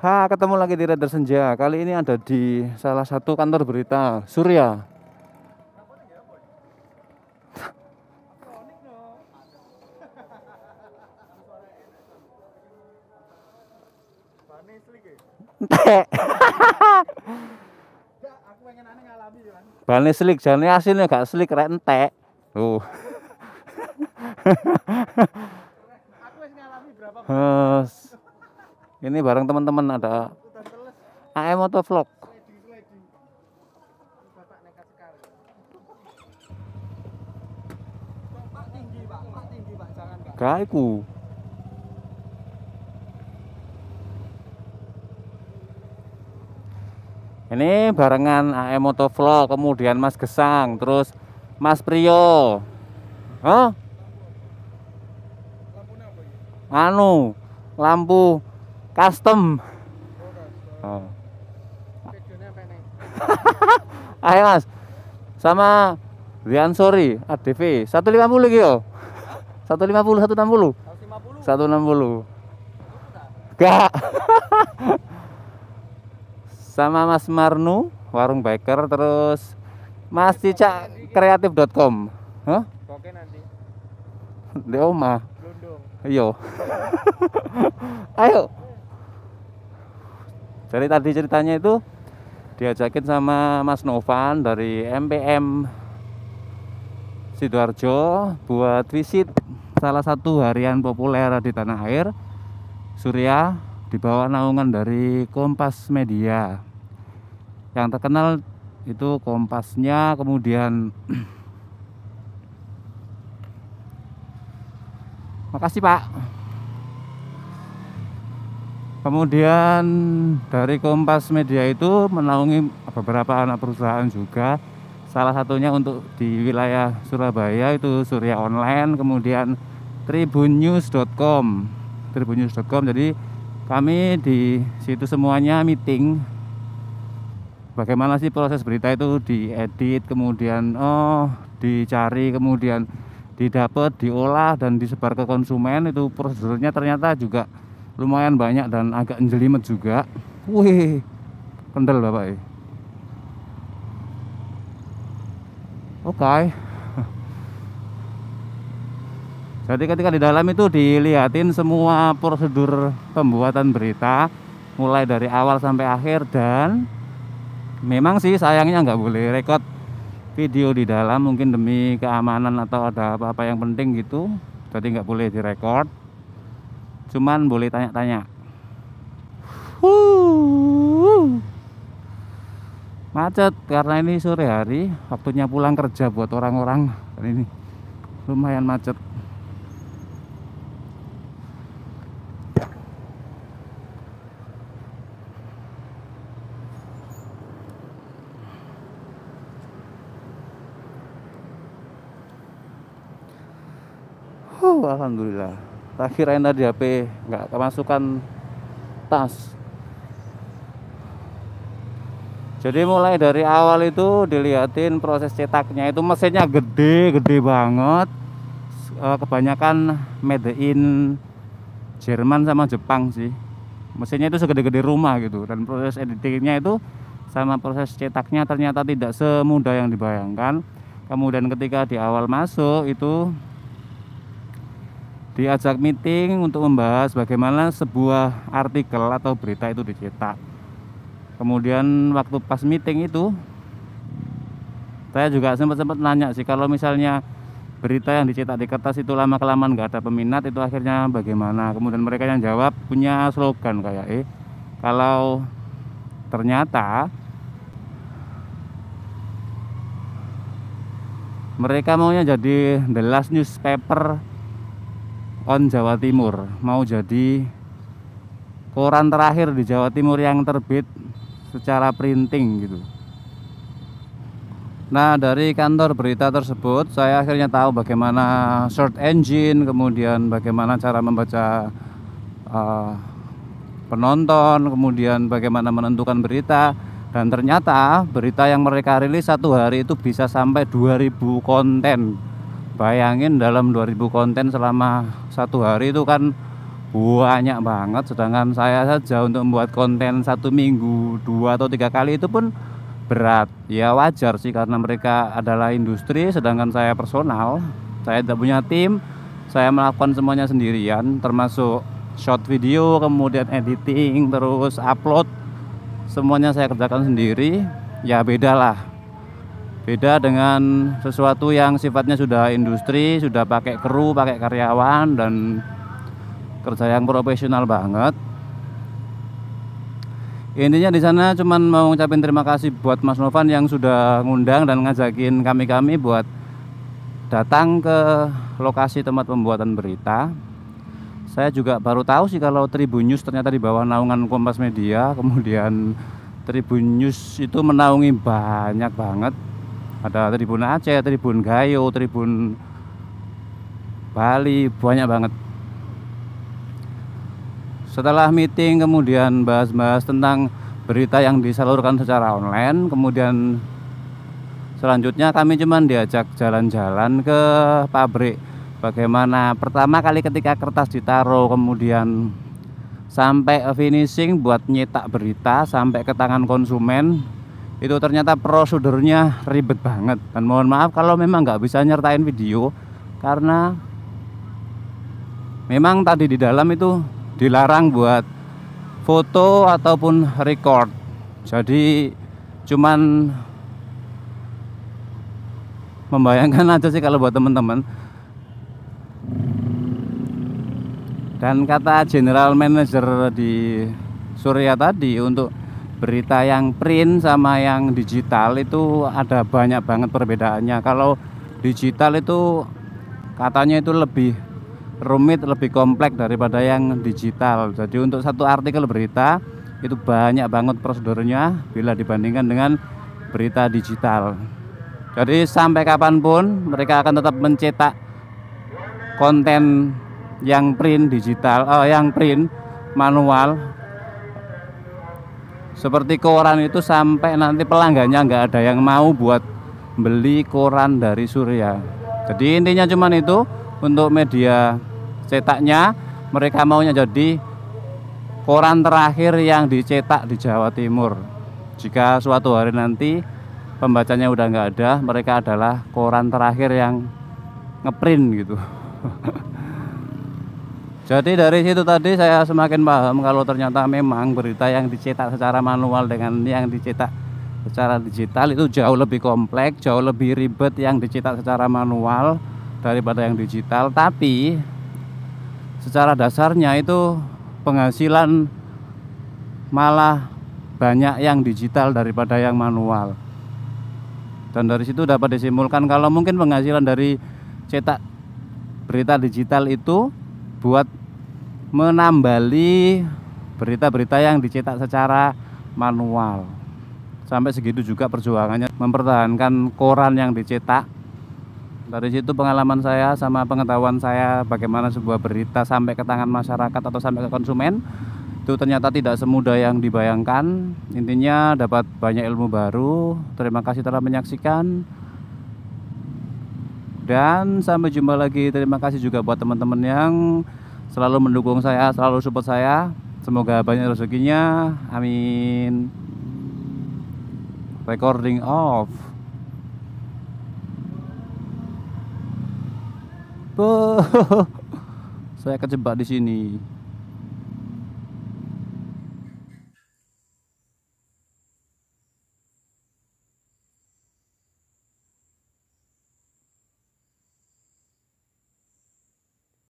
Ketemu lagi di Radar Senja. Kali ini ada di salah satu kantor berita Surya. Bane slik, jane aslinya gak slik, rek entek. Ini bareng teman-teman ada AM Motovlog. Gaiku. Ini barengan AM Motovlog, kemudian Mas Gesang, terus Mas Priyo. Lampu custom. Ayo Mas. Sama Rian Sori ADV 150 iki yo. 150 160. 160. Gak. Sama Mas Marnu warung biker, terus Mas Cica kreatif.com. Oke nanti. Di omah. Londong. Iya. Ayo. Jadi tadi ceritanya itu diajakin sama Mas Novan dari MPM Sidoarjo buat visit salah satu harian populer di tanah air, Surya, di bawah naungan dari Kompas Media. Yang terkenal itu Kompasnya, kemudian makasih Pak. Kemudian dari Kompas Media itu menaungi beberapa anak perusahaan juga. Salah satunya untuk di wilayah Surabaya itu Surya Online, kemudian tribunnews.com. Jadi kami di situ semuanya meeting. Bagaimana sih proses berita itu diedit, kemudian dicari, kemudian didapat, diolah dan disebar ke konsumen. Itu prosedurnya ternyata juga lumayan banyak dan agak jelimet juga. Wih, kendel Bapak. Oke. Jadi ketika di dalam itu dilihatin semua prosedur pembuatan berita mulai dari awal sampai akhir, dan memang sih sayangnya nggak boleh rekod video di dalam, mungkin demi keamanan atau ada apa-apa yang penting gitu. Jadi nggak boleh direkod, cuman boleh tanya-tanya. Macet karena ini sore hari, waktunya pulang kerja buat orang-orang. Dan ini lumayan macet. Alhamdulillah. Tak kirain tadi HP nggak kemasukan tas. Jadi mulai dari awal itu dilihatin proses cetaknya, itu mesinnya gede banget. Kebanyakan made in Jerman sama Jepang sih. Mesinnya itu segede-gede rumah gitu, dan proses editingnya itu sama proses cetaknya ternyata tidak semudah yang dibayangkan. Kemudian ketika di awal masuk itu diajak meeting untuk membahas bagaimana sebuah artikel atau berita itu dicetak. Kemudian waktu pas meeting itu saya juga sempat nanya sih, kalau misalnya berita yang dicetak di kertas itu lama-kelamaan nggak ada peminat, itu akhirnya bagaimana. Kemudian mereka yang jawab punya slogan kayak kalau ternyata mereka maunya jadi the last newspaper on Jawa Timur, mau jadi koran terakhir di Jawa Timur yang terbit secara printing gitu. Nah, dari kantor berita tersebut saya akhirnya tahu bagaimana search engine, kemudian bagaimana cara membaca penonton, kemudian bagaimana menentukan berita. Dan ternyata berita yang mereka rilis satu hari itu bisa sampai 2000 konten. Bayangin dalam 2000 konten selama satu hari itu kan banyak banget, sedangkan saya saja untuk membuat konten 1 minggu 2 atau 3 kali itu pun berat. Ya wajar sih, karena mereka adalah industri sedangkan saya personal. Saya tidak punya tim, saya melakukan semuanya sendirian, termasuk shot video, kemudian editing, terus upload, semuanya saya kerjakan sendiri. Ya beda lah, beda dengan sesuatu yang sifatnya sudah industri, sudah pakai kru, pakai karyawan, dan kerja yang profesional banget. Intinya di sana cuman mau ngucapin terima kasih buat Mas Novan yang sudah ngundang dan ngajakin kami buat datang ke lokasi tempat pembuatan berita. Saya juga baru tahu sih kalau Tribun News ternyata di bawah naungan Kompas Media. Kemudian Tribun News itu menaungi banyak banget. Ada Tribun Aceh, Tribun Gayo, Tribun Bali, banyak banget. Setelah meeting kemudian bahas-bahas tentang berita yang disalurkan secara online, kemudian selanjutnya kami cuman diajak jalan-jalan ke pabrik. Bagaimana pertama kali ketika kertas ditaruh, kemudian sampai finishing buat nyetak berita sampai ke tangan konsumen, itu ternyata prosedurnya ribet banget. Dan mohon maaf kalau memang nggak bisa nyertain video, karena memang tadi di dalam itu dilarang buat foto ataupun record. Jadi cuman membayangkan aja sih kalau buat teman-teman. Dan kata general manager di Surya tadi, untuk berita yang print sama yang digital itu ada banyak banget perbedaannya. Kalau digital itu katanya itu lebih rumit, lebih kompleks daripada yang digital. Jadi untuk satu artikel berita itu banyak banget prosedurnya bila dibandingkan dengan berita digital. Jadi sampai kapanpun mereka akan tetap mencetak konten yang print digital, yang print manual seperti koran itu, sampai nanti pelanggannya nggak ada yang mau buat beli koran dari Surya. Jadi intinya cuman itu. Untuk media cetaknya mereka maunya jadi koran terakhir yang dicetak di Jawa Timur. Jika suatu hari nanti pembacanya udah nggak ada, mereka adalah koran terakhir yang ngeprint gitu. Jadi dari situ tadi saya semakin paham kalau ternyata memang berita yang dicetak secara manual dengan yang dicetak secara digital itu jauh lebih kompleks, jauh lebih ribet yang dicetak secara manual daripada yang digital. Tapi secara dasarnya itu penghasilan malah banyak yang digital daripada yang manual. Dan dari situ dapat disimpulkan kalau mungkin penghasilan dari cetak berita digital itu buat menambali berita-berita yang dicetak secara manual. Sampai segitu juga perjuangannya mempertahankan koran yang dicetak. Dari situ pengalaman saya sama pengetahuan saya bagaimana sebuah berita sampai ke tangan masyarakat atau sampai ke konsumen itu ternyata tidak semudah yang dibayangkan. Intinya dapat banyak ilmu baru. Terima kasih telah menyaksikan dan sampai jumpa lagi. Terima kasih juga buat teman-teman yang selalu mendukung saya, selalu support saya. Semoga banyak rezekinya, amin. Recording off. Saya kejebak di sini.